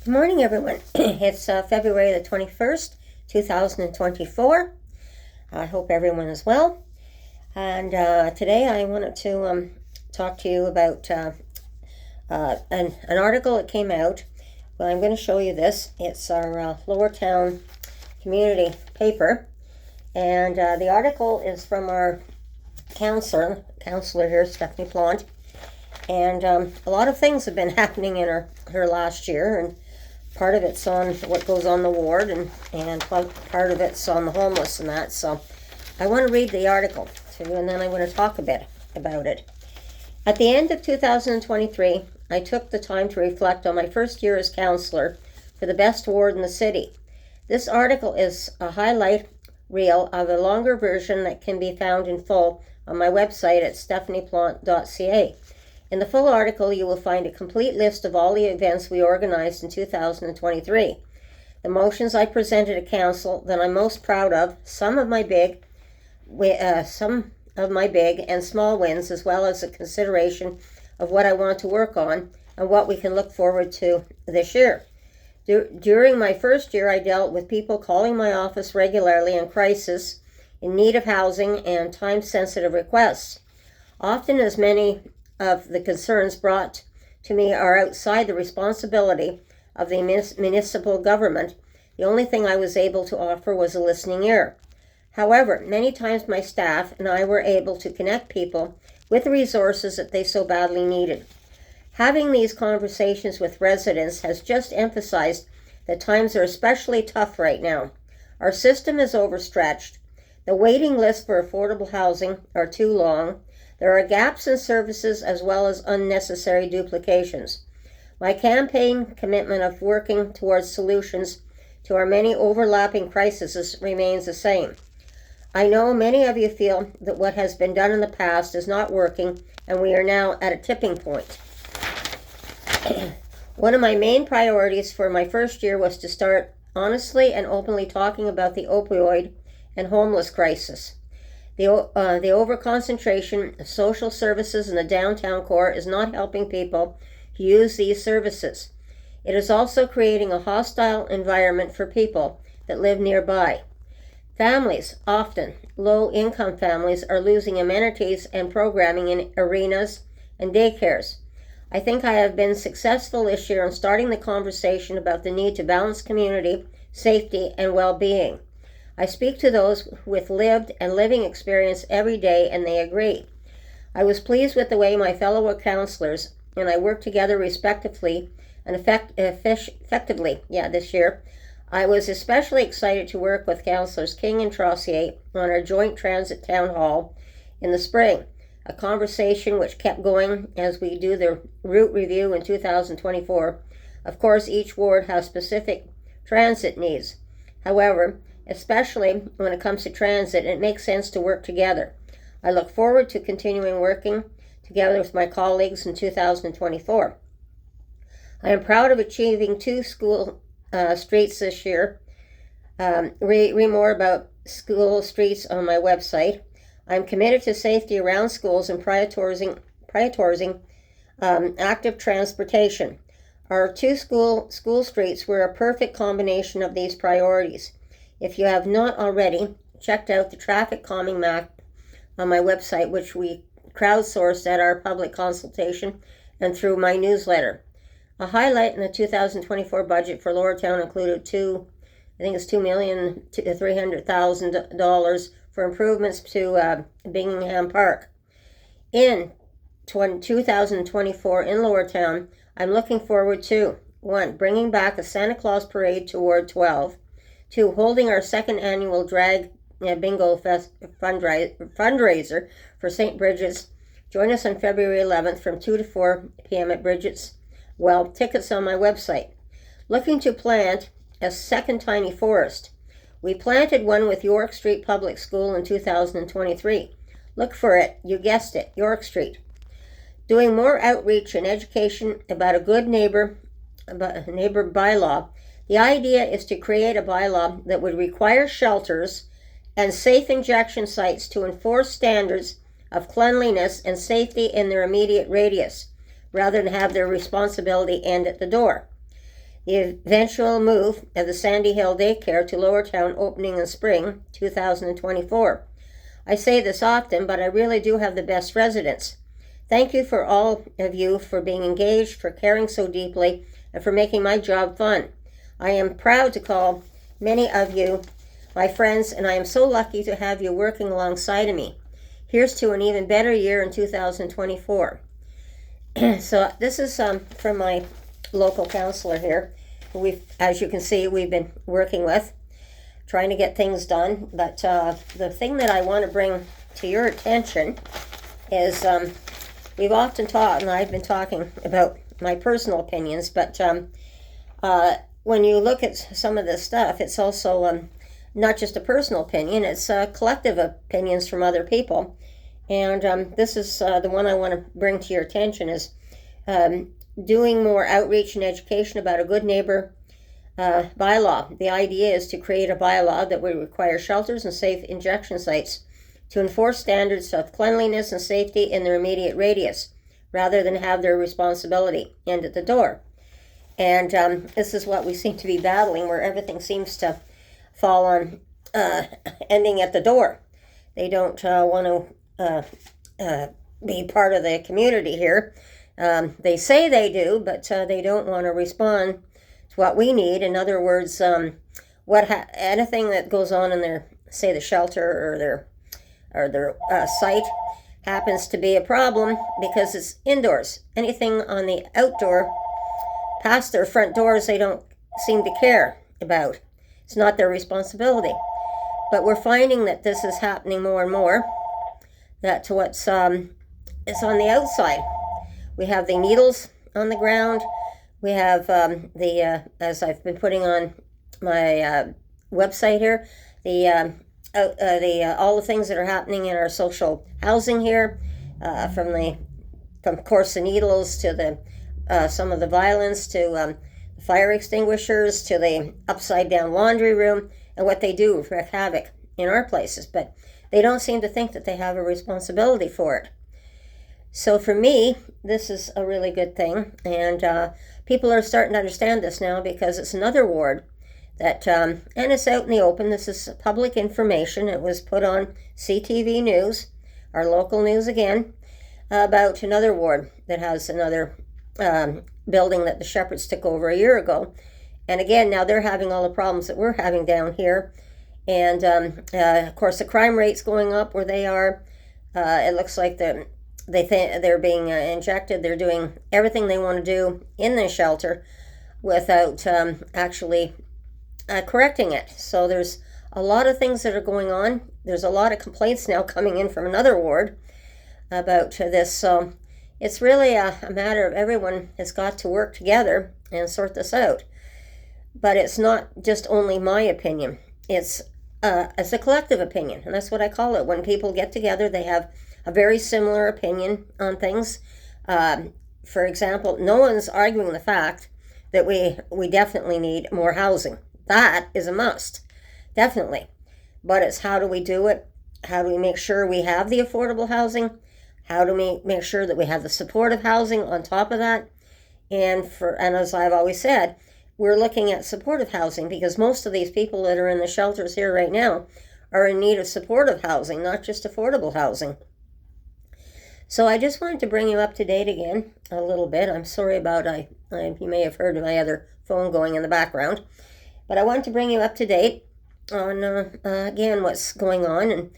Good morning, everyone. It's February the 21st, 2024. I hope everyone is well. And today I wanted to talk to you about an article that came out. Well, I'm going to show you this. It's our Lower Town community paper. And the article is from our councilor here, Stephanie Plant. And a lot of things have been happening in her last year, and part of it's on what goes on the ward, and part of it's on the homeless and that. So I want to read the article to you, and then I want to talk a bit about it. At the end of 2023, I took the time to reflect on my first year as councillor for the best ward in the city. This article is a highlight reel of a longer version that can be found in full on my website at stephanieplant.ca. In the full article, you will find a complete list of all the events we organized in 2023. The motions I presented to council that I'm most proud of, some of my big and small wins, as well as a consideration of what I want to work on and what we can look forward to this year. During my first year, I dealt with people calling my office regularly in crisis, in need of housing, and time-sensitive requests. Often as many of the concerns brought to me are outside the responsibility of the municipal government, the only thing I was able to offer was a listening ear. However, many times my staff and I were able to connect people with the resources that they so badly needed. Having these conversations with residents has just emphasized that times are especially tough right now. Our system is overstretched. The waiting lists for affordable housing are too long. There are gaps in services as well as unnecessary duplications. My campaign commitment of working towards solutions to our many overlapping crises remains the same. I know many of you feel that what has been done in the past is not working, and we are now at a tipping point. One of my main priorities for my first year was to start honestly and openly talking about the opioid and homeless crisis. The overconcentration of social services in the downtown core is not helping people to use these services. It is also creating a hostile environment for people that live nearby. Families, often low-income families, are losing amenities and programming in arenas and daycares. I think I have been successful this year in starting the conversation about the need to balance community, safety, and well-being. I speak to those with lived and living experience every day, and they agree. I was pleased with the way my fellow councillors and I worked together respectively and effectively this year. I was especially excited to work with councillors King and Trossier on our joint transit town hall in the spring, a conversation which kept going as we do the route review in 2024. Of course, each ward has specific transit needs. However, especially when it comes to transit, it makes sense to work together. I look forward to continuing working together with my colleagues in 2024. I am proud of achieving 2 school streets this year. Read more about school streets on my website. I'm committed to safety around schools and prioritizing active transportation. Our 2 school streets were a perfect combination of these priorities. If you have not already checked out the traffic calming map on my website, which we crowdsourced at our public consultation and through my newsletter. A highlight in the 2024 budget for Lower Town included $2,300,000 for improvements to Bingham Park. In 2024 in Lower Town, I'm looking forward to 1. Bringing back a Santa Claus parade to Ward 12. 2. Holding our second annual drag bingo fundraiser for St. Bridget's. Join us on February 11th from 2 to 4 p.m. at Bridget's. Well, tickets on my website. Looking to plant a second tiny forest. We planted one with York Street Public School in 2023. Look for it. You guessed it, York Street. Doing more outreach and education about a good neighbor bylaw. The idea is to create a bylaw that would require shelters and safe injection sites to enforce standards of cleanliness and safety in their immediate radius, rather than have their responsibility end at the door. The eventual move of the Sandy Hill Daycare to Lower Town opening in spring 2024. I say this often, but I really do have the best residents. Thank you for all of you for being engaged, for caring so deeply, and for making my job fun. I am proud to call many of you my friends, and I am so lucky to have you working alongside of me. Here's to an even better year in 2024. So this is from my local councilor here, who as you can see, we've been working with, trying to get things done. But the thing that I want to bring to your attention is we've often talked, and I've been talking about my personal opinions, but when you look at some of this stuff, it's also not just a personal opinion, it's collective opinions from other people. And this is the one I want to bring to your attention is doing more outreach and education about a good neighbor bylaw. The idea is to create a bylaw that would require shelters and safe injection sites to enforce standards of cleanliness and safety in their immediate radius, rather than have their responsibility end at the door. And this is what we seem to be battling, where everything seems to fall on ending at the door. They don't want to be part of the community here. They say they do, but they don't want to respond to what we need. In other words, anything that goes on in their, say, the shelter or their site happens to be a problem because it's indoors. Anything on the outdoor, past their front doors, they don't seem to care about. It's not their responsibility. But we're finding that this is happening more and more, that what's is on the outside. We have the needles on the ground. We have as I've been putting on my website here, all the things that are happening in our social housing here, from of course the needles to the some of the violence to fire extinguishers to the upside down laundry room, and what they do wreak havoc in our places, but they don't seem to think that they have a responsibility for it. So for me, this is a really good thing, and people are starting to understand this now, because it's another ward that, and it's out in the open. This is public information. It was put on CTV News, our local news again, about another ward that has another building that the Shepherds took over a year ago. And again, now they're having all the problems that we're having down here. And of course, the crime rate's going up where they are. It looks like they think they're being injected. They're doing everything they want to do in the shelter without actually correcting it. So there's a lot of things that are going on. There's a lot of complaints now coming in from another ward about this. So it's really a matter of everyone has got to work together and sort this out. But it's not just only my opinion. It's a collective opinion, and that's what I call it. When people get together, they have a very similar opinion on things. For example, no one's arguing the fact that we definitely need more housing. That is a must, definitely. But it's how do we do it? How do we make sure we have the affordable housing? How do we make sure that we have the supportive housing on top of that? And as I've always said, we're looking at supportive housing because most of these people that are in the shelters here right now are in need of supportive housing, not just affordable housing. So I just wanted to bring you up to date again a little bit. I'm sorry about you may have heard my other phone going in the background. But I wanted to bring you up to date on, again, what's going on and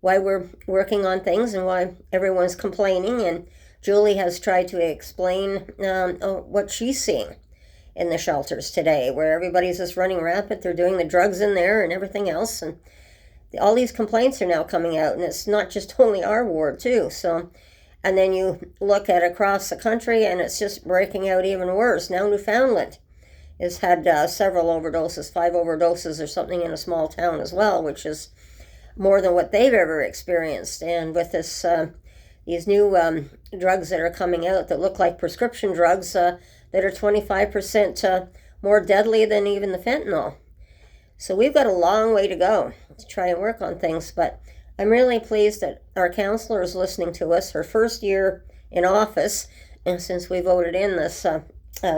why we're working on things and why everyone's complaining. And Julie has tried to explain what she's seeing in the shelters today, where everybody's just running rampant. They're doing the drugs in there and everything else. And all these complaints are now coming out. And it's not just only our ward, too. So, and then you look at across the country, and it's just breaking out even worse. Now Newfoundland has had several overdoses, 5 overdoses or something in a small town as well, which is more than what they've ever experienced. And with this, these new drugs that are coming out that look like prescription drugs that are 25% more deadly than even the fentanyl. So we've got a long way to go to try and work on things, but I'm really pleased that our councilor is listening to us, her first year in office, and since we voted in this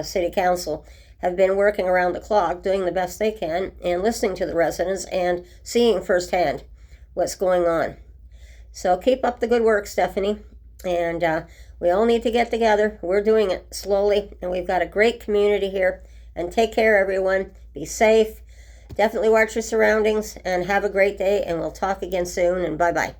city council have been working around the clock, doing the best they can, and listening to the residents and seeing firsthand what's going on. So keep up the good work, Stephanie. And we all need to get together. We're doing it slowly, and we've got a great community here. And take care, everyone. Be safe. Definitely watch your surroundings, and have a great day, and we'll talk again soon, and bye-bye.